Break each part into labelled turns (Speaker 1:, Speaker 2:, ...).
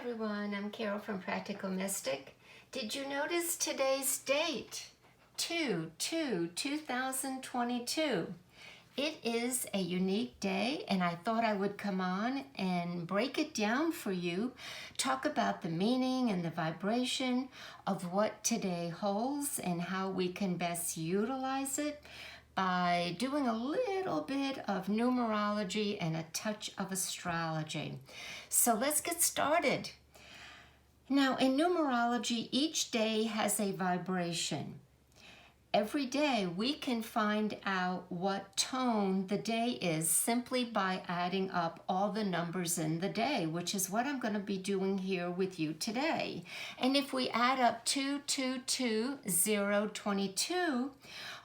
Speaker 1: everyone, I'm Carol from Practical Mystic. Did you notice today's date? 2/2/2022. It is a unique day, and I thought I would come on and break it down for you, talk about the meaning and the vibration of what today holds and how we can best utilize it by doing a little bit of numerology and a touch of astrology. So let's get started. Now, in numerology, each day has a vibration. Every day we can find out what tone the day is simply by adding up all the numbers in the day, which is what I'm going to be doing here with you today. And if we add up 2/2/2/0/22,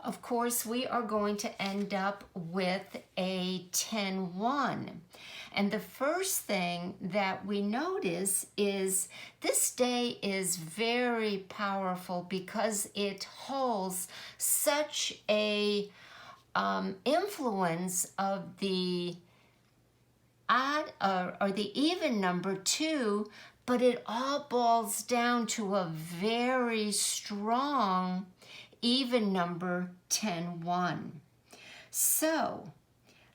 Speaker 1: of course, we are going to end up with a 10/1. And the first thing that we notice is this day is very powerful because it holds such a influence of the odd or the even number 2, but it all boils down to a very strong even number 10/1. So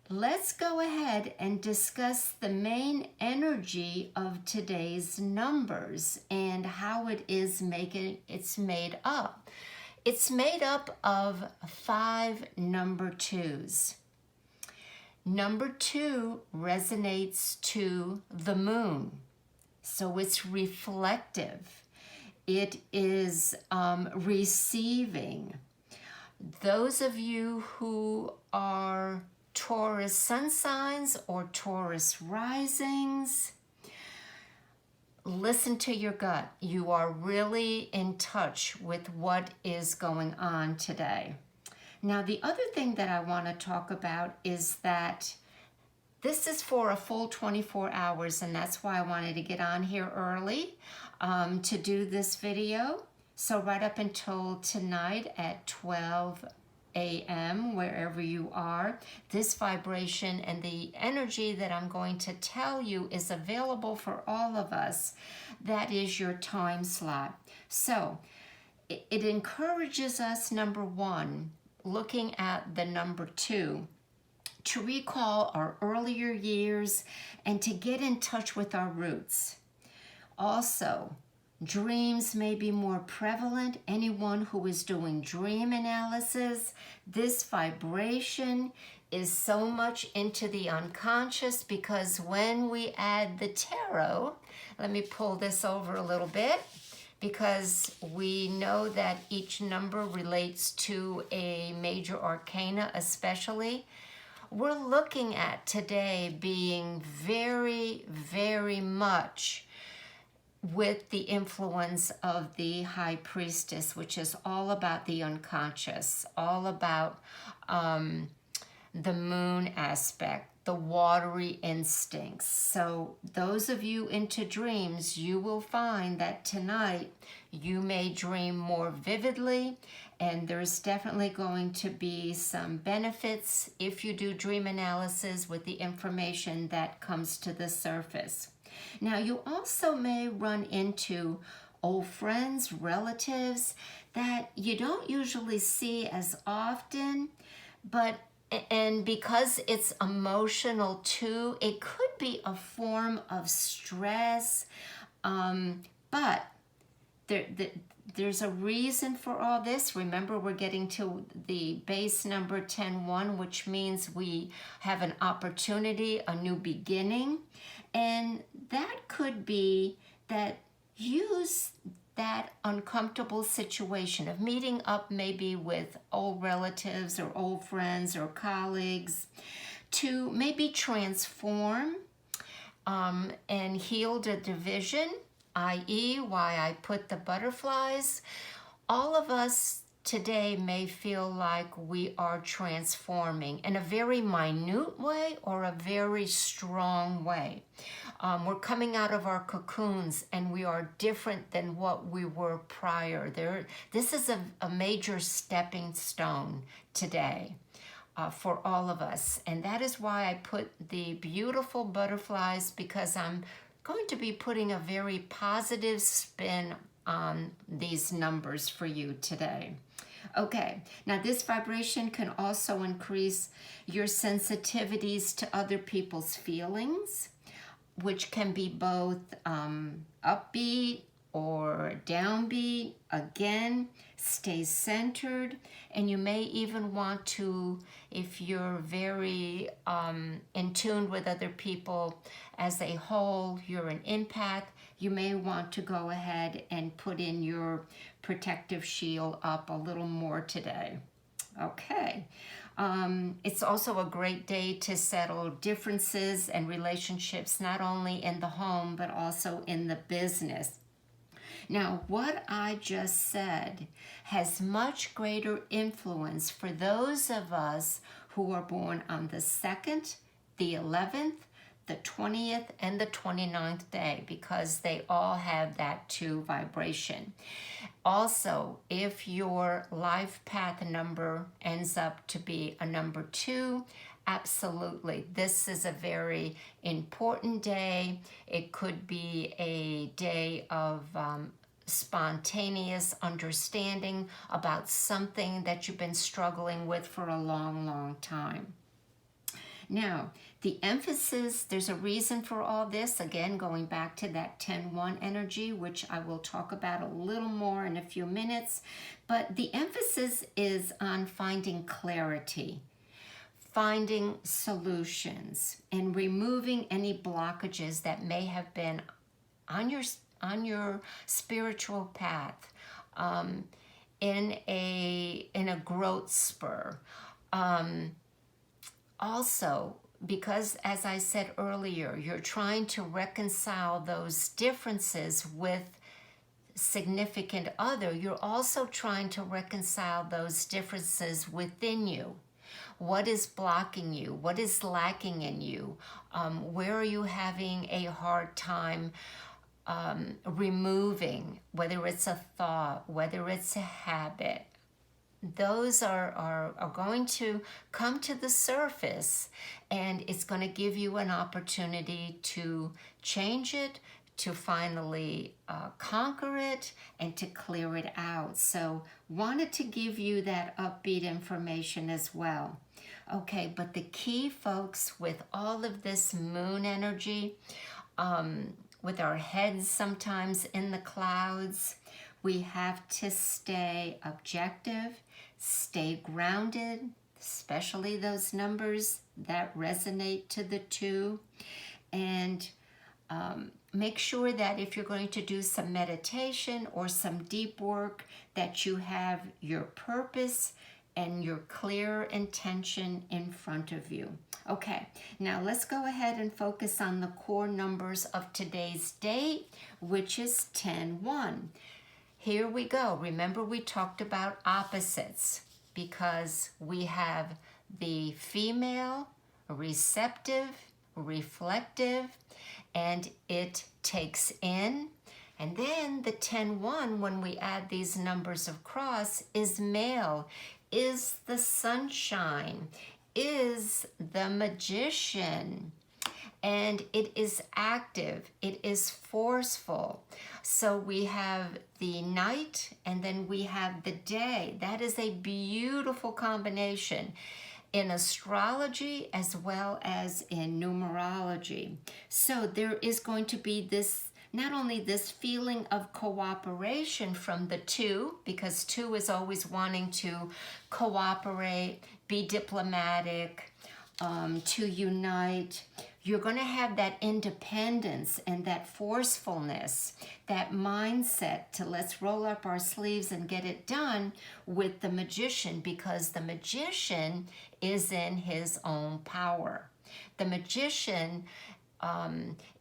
Speaker 1: let's go ahead and discuss the main energy of today's numbers and how it's made up. It's made up of 5 number 2s. Number 2 resonates to the moon, so it's reflective. It is receiving. Those of you who are Taurus sun signs or Taurus risings, listen to your gut. You are really in touch with what is going on today. Now, the other thing that I want to talk about is that this is for a full 24 hours, and that's why I wanted to get on here early to do this video. So right up until tonight at 12 a.m., wherever you are, this vibration and the energy that I'm going to tell you is available for all of us. That is your time slot. So it encourages us, number 1, looking at the number 2, to recall our earlier years and to get in touch with our roots. Also, dreams may be more prevalent. Anyone who is doing dream analysis, this vibration is so much into the unconscious because when we add the tarot, let me pull this over a little bit because we know that each number relates to a major arcana especially. We're looking at today being very, very much with the influence of the High Priestess, which is all about the unconscious, all about the moon aspect, the watery instincts. So those of you into dreams, you will find that tonight you may dream more vividly, and there's definitely going to be some benefits if you do dream analysis with the information that comes to the surface. Now, you also may run into old friends, relatives that you don't usually see as often, and because it's emotional too, it could be a form of stress, but there's a reason for all this. Remember, we're getting to the base number 10/1, which means we have an opportunity, a new beginning. And that could be that use that uncomfortable situation of meeting up maybe with old relatives or old friends or colleagues to maybe transform and heal the division, i.e. why I put the butterflies. All of us today may feel like we are transforming in a very minute way or a very strong way. We're coming out of our cocoons and we are different than what we were prior. This is a major stepping stone today for all of us. And that is why I put the beautiful butterflies, because I'm going to be putting a very positive spin on these numbers for you today. Okay, now this vibration can also increase your sensitivities to other people's feelings, which can be both upbeat or downbeat. Again, stay centered, and you may even want to, if you're very in tune with other people as a whole, you're an empath, you may want to go ahead and put in your protective shield up a little more today. Okay. It's also a great day to settle differences and relationships, not only in the home, but also in the business. Now, what I just said has much greater influence for those of us who are born on the 2nd, the 11th, the 20th, and the 29th day, because they all have that 2 vibration. Also, if your life path number ends up to be a number 2, absolutely, this is a very important day. It could be a day of spontaneous understanding about something that you've been struggling with for a long, long time. Now, the emphasis, there's a reason for all this. Again, going back to that 10-1 energy, which I will talk about a little more in a few minutes. But the emphasis is on finding clarity, finding solutions, and removing any blockages that may have been on your spiritual path, in a growth spur. Also, because as I said earlier, you're trying to reconcile those differences with significant other, you're also trying to reconcile those differences within you. What is blocking you? What is lacking in you? Where are you having a hard time removing, whether it's a thought, whether it's a habit? Those are going to come to the surface, and it's going to give you an opportunity to change it, to finally conquer it, and to clear it out. So wanted to give you that upbeat information as well. Okay, but the key, folks, with all of this moon energy, with our heads sometimes in the clouds, we have to stay objective, stay grounded, especially those numbers that resonate to the 2, and make sure that if you're going to do some meditation or some deep work, that you have your purpose and your clear intention in front of you. Okay, now let's go ahead and focus on the core numbers of today's date, which is 10-1. Here we go. Remember, we talked about opposites because we have the female, receptive, reflective, and it takes in. And then the 10-1, when we add these numbers across, is male, is the sunshine, is the magician. And it is active, it is forceful. So we have the night and then we have the day. That is a beautiful combination in astrology as well as in numerology. So there is going to be this, not only this feeling of cooperation from the 2, because 2 is always wanting to cooperate, be diplomatic, to unite. You're going to have that independence and that forcefulness, that mindset to let's roll up our sleeves and get it done with the magician, because the magician is in his own power. The magician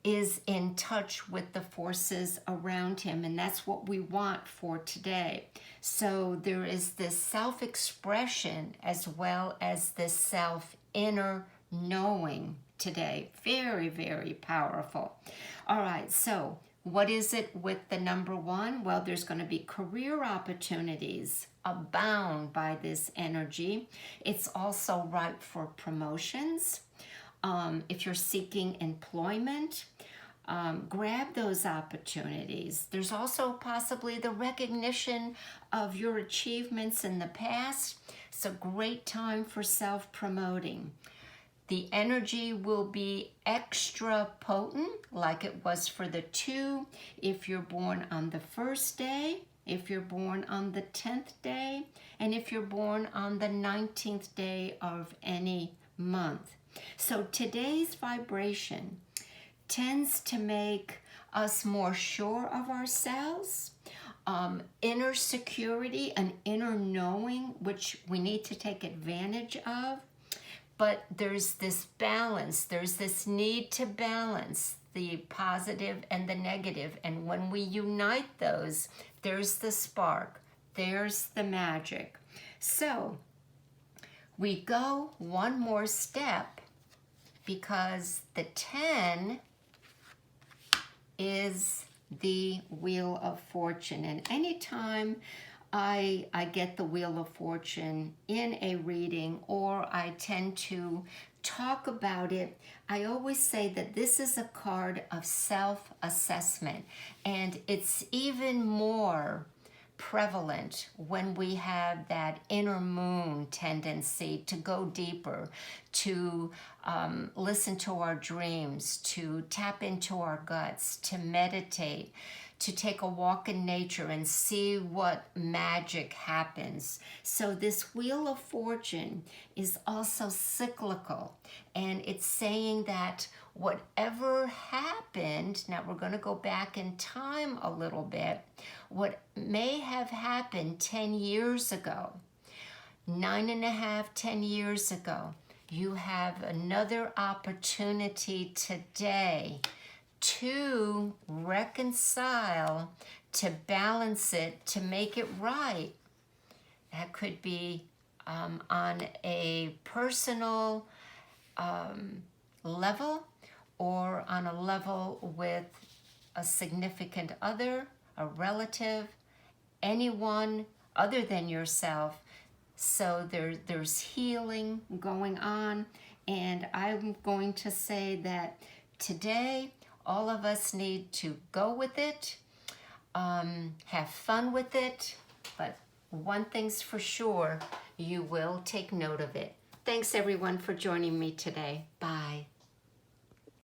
Speaker 1: is in touch with the forces around him, and that's what we want for today. So there is this self-expression as well as this self-inner knowing today. Very, very powerful. All right, so what is it with the number 1? Well, there's going to be career opportunities abound by this energy. It's also ripe for promotions. If you're seeking employment, grab those opportunities. There's also possibly the recognition of your achievements in the past. It's a great time for self-promoting. The energy will be extra potent, like it was for the 2 if you're born on the 1st day, if you're born on the 10th day, and if you're born on the 19th day of any month. So today's vibration tends to make us more sure of ourselves, inner security, an inner knowing, which we need to take advantage of. But there's this balance, there's this need to balance the positive and the negative. And when we unite those, there's the spark, there's the magic. So we go one more step, because the 10 is the Wheel of Fortune. And anytime I get the Wheel of Fortune in a reading, or I tend to talk about it, I always say that this is a card of self-assessment. And it's even more prevalent when we have that inner moon tendency to go deeper, to listen to our dreams, to tap into our guts, to meditate, to take a walk in nature and see what magic happens. So this Wheel of Fortune is also cyclical, and it's saying that whatever happened, now we're going to go back in time a little bit, what may have happened 10 years ago, 9.5, 10 years ago, you have another opportunity today to reconcile, to balance it, to make it right. That could be on a personal level, or on a level with a significant other, a relative, anyone other than yourself. So there's healing going on, and I'm going to say that today all of us need to go with it, have fun with it, but one thing's for sure, you will take note of it. Thanks everyone for joining me today. Bye.